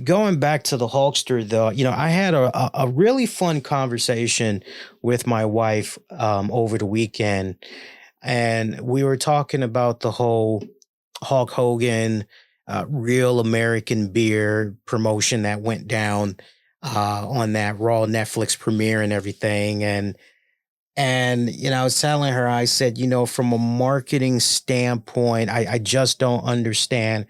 going back to the Hulkster, though, I had a really fun conversation with my wife over the weekend, and we were talking about the whole Hulk Hogan Real American Beer promotion that went down on that Raw Netflix premiere and everything. And I was telling her, I said, from a marketing standpoint, I just don't understand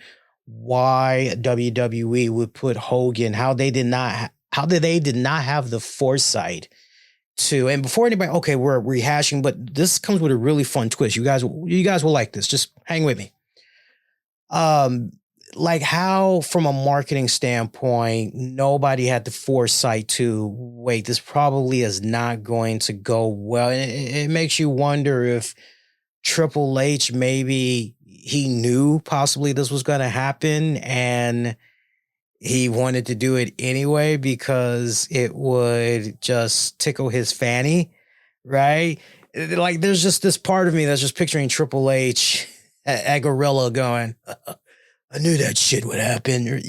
why WWE would put Hogan, how did they did not have the foresight to, and before anybody, okay, we're rehashing, but this comes with a really fun twist. You guys will like this. Just hang with me. Um, like how, from a marketing standpoint, nobody had the foresight to wait, this probably is not going to go well. And it makes you wonder if Triple H, maybe he knew possibly this was going to happen and he wanted to do it anyway because it would just tickle his fanny, right? Like there's just this part of me that's just picturing Triple H at Gorilla going, I knew that shit would happen,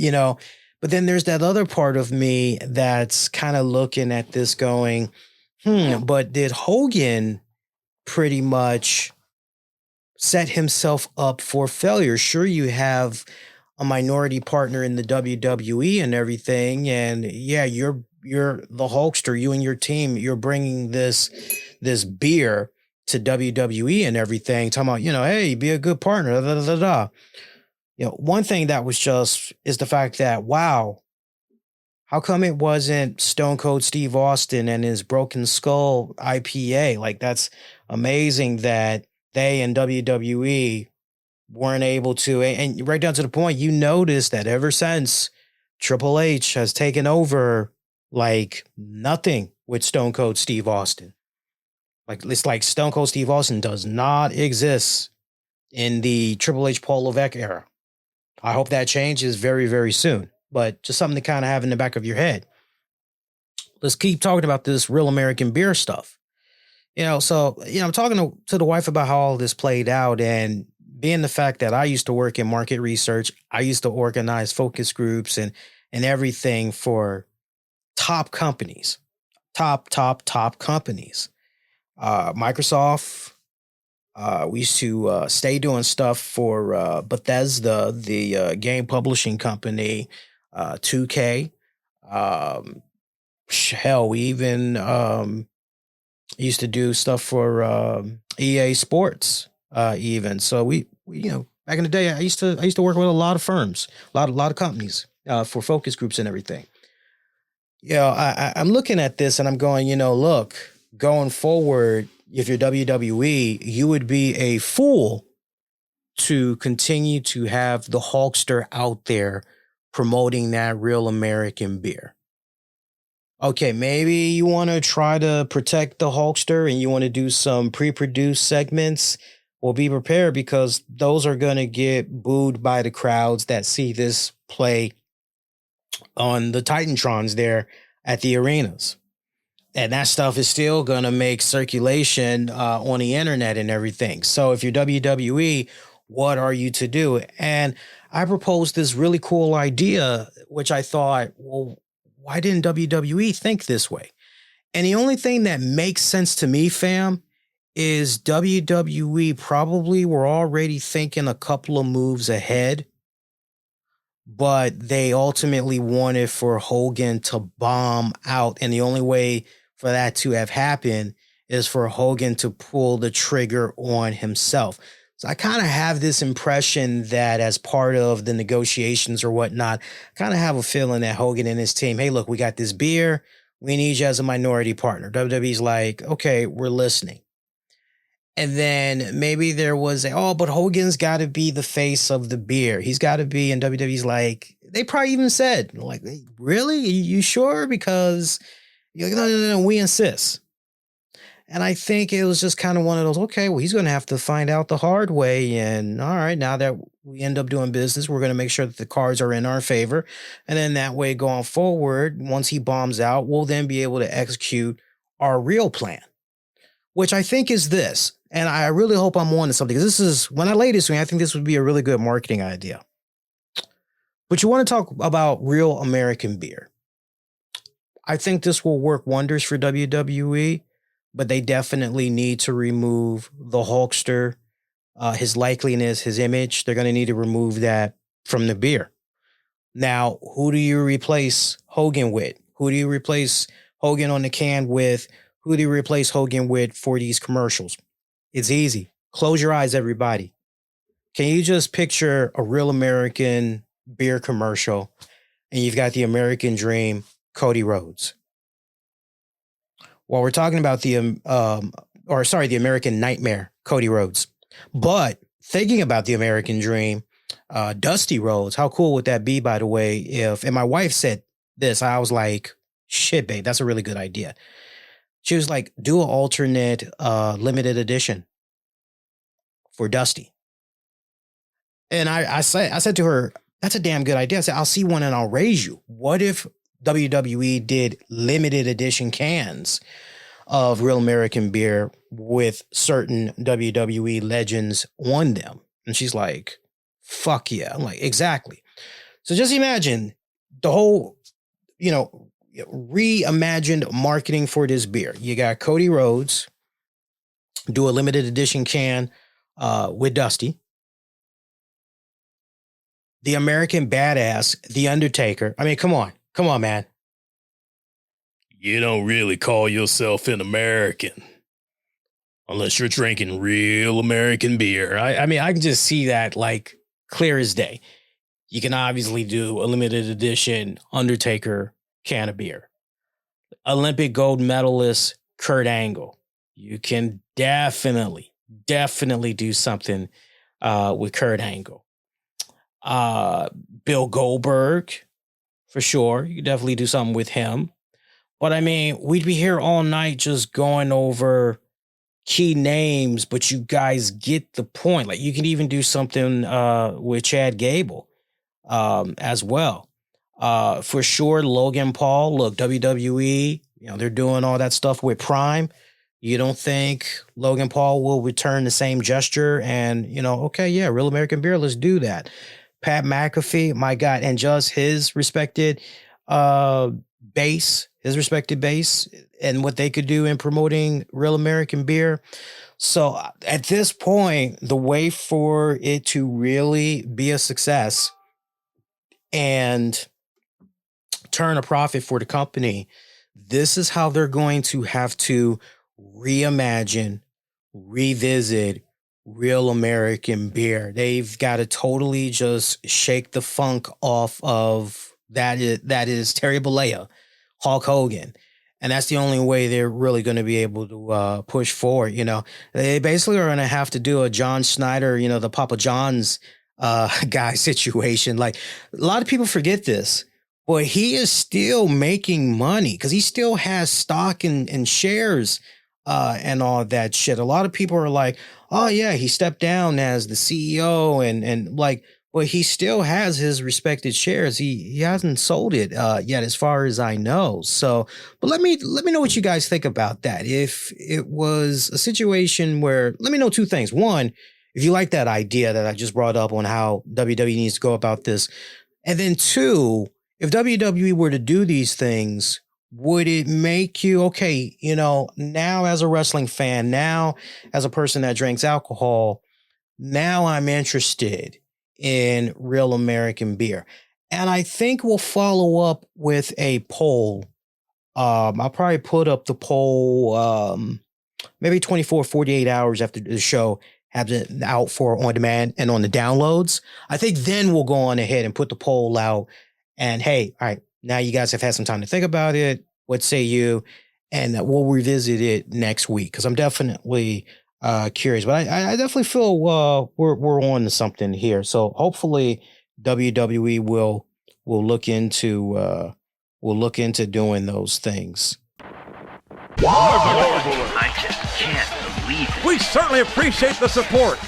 But then there's that other part of me that's kind of looking at this going, but did Hogan pretty much set himself up for failure? Sure, you have a minority partner in the WWE and everything, and yeah, you're the Hulkster, you and your team, you're bringing this beer to WWE and everything, talking about, hey, be a good partner, da, da, da, da. One thing that was just is the fact that, wow, how come it wasn't Stone Cold Steve Austin and his Broken Skull IPA? Like, that's amazing that they and WWE weren't able to. And right down to the point, you notice that ever since Triple H has taken over, like nothing with Stone Cold Steve Austin. Like, it's like Stone Cold Steve Austin does not exist in the Triple H Paul Levesque era. I hope that changes very, very soon, but just something to kind of have in the back of your head. Let's keep talking about this Real American Beer stuff. So, I'm talking to the wife about how all this played out, and being the fact that I used to work in market research, I used to organize focus groups and everything for top companies, top companies. Microsoft. We used to stay doing stuff for Bethesda, the game publishing company, 2K. Hell, we even used to do stuff for EA Sports, even. So we back in the day, I used to work with a lot of firms, a lot of companies for focus groups and everything. I'm looking at this and I'm going, look, going forward, if you're WWE, you would be a fool to continue to have the Hulkster out there promoting that Real American Beer. Okay, maybe you want to try to protect the Hulkster and you want to do some pre-produced segments. Well, be prepared because those are going to get booed by the crowds that see this play on the Titantrons there at the arenas. And that stuff is still going to make circulation on the internet and everything. So if you're WWE, what are you to do? And I proposed this really cool idea, which I thought, well, why didn't WWE think this way? And the only thing that makes sense to me, fam, is WWE probably were already thinking a couple of moves ahead, but they ultimately wanted for Hogan to bomb out. And the only way for that to have happened is for Hogan to pull the trigger on himself. So I kind of have this impression that as part of the negotiations or whatnot, I kind of have a feeling that Hogan and his team, hey, look, we got this beer. We need you as a minority partner. WWE's like, okay, we're listening. And then maybe there was but Hogan's got to be the face of the beer. He's got to be. And WWE's like, they probably even said, like, really? You sure? Because no, we insist. And I think it was just kind of one of those, okay, well, he's going to have to find out the hard way. And all right, now that we end up doing business, we're going to make sure that the cards are in our favor. And then that way going forward, once he bombs out, we'll then be able to execute our real plan, which I think is this. And I really hope I'm on to something. Because this is, when I lay this to me, I think this would be a really good marketing idea. But you want to talk about real American beer. I think this will work wonders for WWE, but they definitely need to remove the Hulkster, his likeliness, his image. They're going to need to remove that from the beer. Now, who do you replace Hogan with? Who do you replace Hogan on the can with? Who do you replace Hogan with for these commercials? It's easy. Close your eyes, everybody. Can you just picture a real American beer commercial and you've got the American dream, Cody Rhodes? Well, we're talking about the American nightmare, Cody Rhodes. But thinking about the American dream, Dusty Rhodes, how cool would that be, by the way? And my wife said this, I was like, shit, babe, that's a really good idea. She was like, do an alternate limited edition for Dusty. And I said to her, that's a damn good idea. I said, I'll see one and I'll raise you. What if WWE did limited edition cans of real American beer with certain WWE legends on them? And she's like, fuck yeah. I'm like, exactly. So just imagine the whole, reimagined marketing for this beer. You got Cody Rhodes do a limited edition can with Dusty. The American Badass, The Undertaker. I mean, come on, man. You don't really call yourself an American unless you're drinking real American beer. I mean, I can just see that like clear as day. You can obviously do a limited edition Undertaker can of beer. Olympic gold medalist Kurt Angle. You can definitely do something with Kurt Angle. Bill Goldberg, for sure. You can definitely do something with him. But I mean, we'd be here all night just going over key names, but you guys get the point. Like you can even do something with Chad Gable as well. For sure, Logan Paul. Look, WWE, they're doing all that stuff with Prime. You don't think Logan Paul will return the same gesture and, okay, yeah, real American beer, let's do that. Pat McAfee, my God, and just his respected base, and what they could do in promoting real American beer. So at this point, the way for it to really be a success and turn a profit for the company, this is how they're going to have to reimagine, revisit real American beer. They've got to totally just shake the funk off of that is Terry Bollea, Hulk Hogan. And that's the only way they're really going to be able to push forward. They basically are going to have to do a John Schneider, the Papa John's guy situation. Like a lot of people forget this, but he is still making money because he still has stock and shares and all that shit. A lot of people are like, oh yeah, he stepped down as the CEO and like, but he still has his respected shares. He hasn't sold it yet, as far as I know. So, but let me know what you guys think about that. If it was a situation where, let me know two things. One, if you like that idea that I just brought up on how WWE needs to go about this, and then two, if WWE were to do these things, would it make you, okay, now as a wrestling fan, now as a person that drinks alcohol, now I'm interested in real American beer. And I think we'll follow up with a poll. I'll probably put up the poll maybe 24, 48 hours after the show, have it out for on demand and on the downloads. I think then we'll go on ahead and put the poll out. And hey, all right, now you guys have had some time to think about it. What say you? And we'll revisit it next week because I'm definitely curious. But I definitely feel we're on to something here. So hopefully WWE will look into doing those things. I just can't believe it. We certainly appreciate the support.